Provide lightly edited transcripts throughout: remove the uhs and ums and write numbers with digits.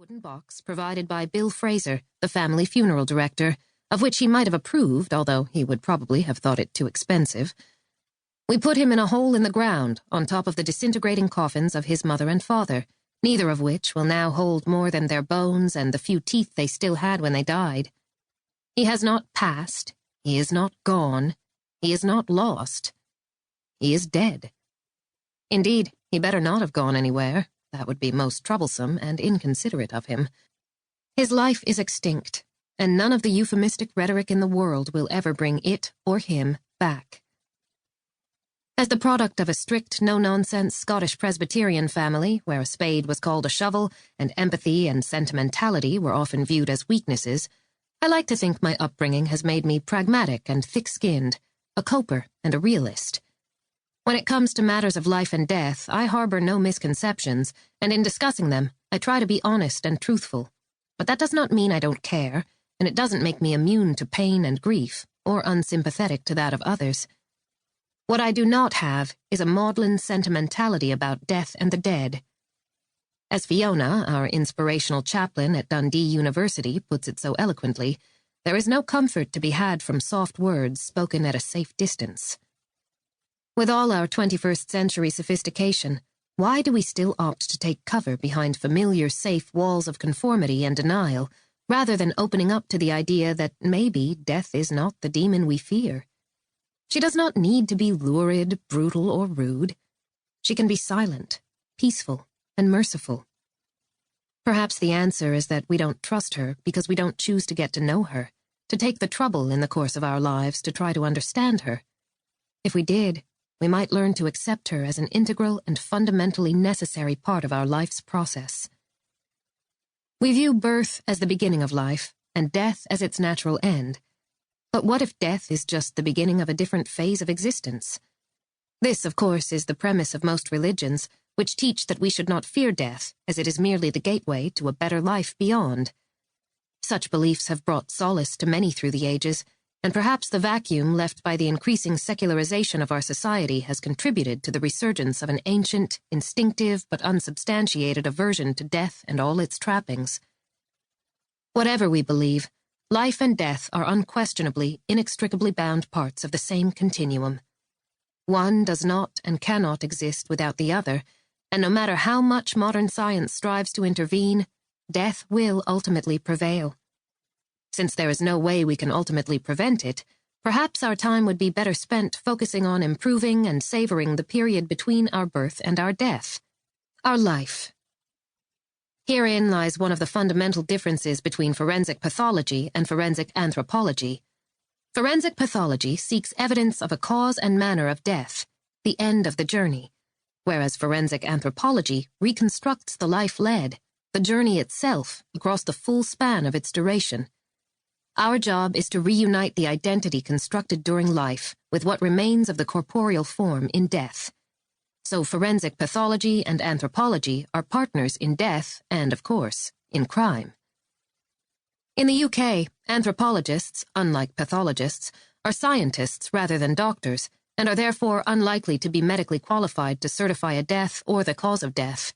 wooden box provided by Bill Fraser, the family funeral director, of which he might have approved, although he would probably have thought it too expensive. We put him in a hole in the ground on top of the disintegrating coffins of his mother and father, neither of which will now hold more than their bones and the few teeth they still had when they died. He has not passed, he is not gone, he is not lost. He is dead. Indeed, he better not have gone anywhere. That would be most troublesome and inconsiderate of him. His life is extinct, and none of the euphemistic rhetoric in the world will ever bring it or him back. As the product of a strict, no-nonsense Scottish Presbyterian family, where a spade was called a shovel, and empathy and sentimentality were often viewed as weaknesses, I like to think my upbringing has made me pragmatic and thick-skinned, a coper and a realist. When it comes to matters of life and death, I harbor no misconceptions, and in discussing them, I try to be honest and truthful. But that does not mean I don't care, and it doesn't make me immune to pain and grief, or unsympathetic to that of others. What I do not have is a maudlin sentimentality about death and the dead. As Fiona, our inspirational chaplain at Dundee University, puts it so eloquently, there is no comfort to be had from soft words spoken at a safe distance. With all our 21st century sophistication, why do we still opt to take cover behind familiar safe walls of conformity and denial, rather than opening up to the idea that maybe death is not the demon we fear? She does not need to be lurid, brutal, or rude. She can be silent, peaceful, and merciful. Perhaps the answer is that we don't trust her because we don't choose to get to know her, to take the trouble in the course of our lives to try to understand her. If we did, we might learn to accept her as an integral and fundamentally necessary part of our life's process. We view birth as the beginning of life, and death as its natural end. But what if death is just the beginning of a different phase of existence? This, of course, is the premise of most religions, which teach that we should not fear death, as it is merely the gateway to a better life beyond. Such beliefs have brought solace to many through the ages, and perhaps the vacuum left by the increasing secularization of our society has contributed to the resurgence of an ancient, instinctive, but unsubstantiated aversion to death and all its trappings. Whatever we believe, life and death are unquestionably, inextricably bound parts of the same continuum. One does not and cannot exist without the other, and no matter how much modern science strives to intervene, death will ultimately prevail. Since there is no way we can ultimately prevent it, perhaps our time would be better spent focusing on improving and savoring the period between our birth and our death, our life. Herein lies one of the fundamental differences between forensic pathology and forensic anthropology. Forensic pathology seeks evidence of a cause and manner of death, the end of the journey, whereas forensic anthropology reconstructs the life led, the journey itself, across the full span of its duration. Our job is to reunite the identity constructed during life with what remains of the corporeal form in death. So forensic pathology and anthropology are partners in death and, of course, in crime. In the UK, anthropologists, unlike pathologists, are scientists rather than doctors, and are therefore unlikely to be medically qualified to certify a death or the cause of death.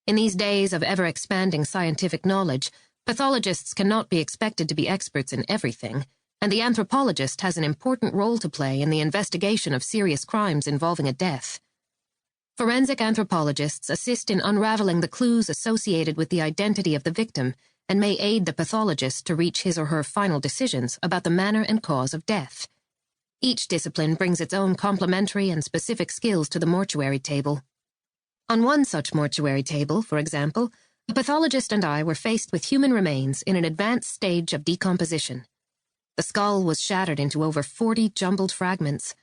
In these days of ever-expanding scientific knowledge, pathologists cannot be expected to be experts in everything, and the anthropologist has an important role to play in the investigation of serious crimes involving a death. Forensic anthropologists assist in unraveling the clues associated with the identity of the victim and may aid the pathologist to reach his or her final decisions about the manner and cause of death. Each discipline brings its own complementary and specific skills to the mortuary table. On one such mortuary table, for example, a pathologist and I were faced with human remains in an advanced stage of decomposition. The skull was shattered into over 40 jumbled fragments.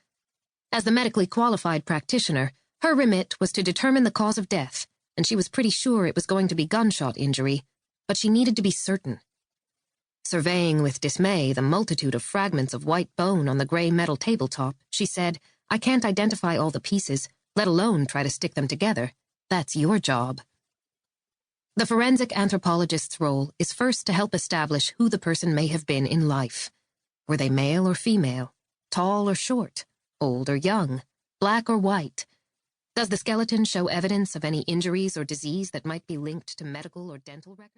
As the medically qualified practitioner, her remit was to determine the cause of death, and she was pretty sure it was going to be gunshot injury, but she needed to be certain. Surveying with dismay the multitude of fragments of white bone on the gray metal tabletop, she said, "I can't identify all the pieces, let alone try to stick them together. That's your job." The forensic anthropologist's role is first to help establish who the person may have been in life. Were they male or female, tall or short, old or young, black or white? Does the skeleton show evidence of any injuries or disease that might be linked to medical or dental records?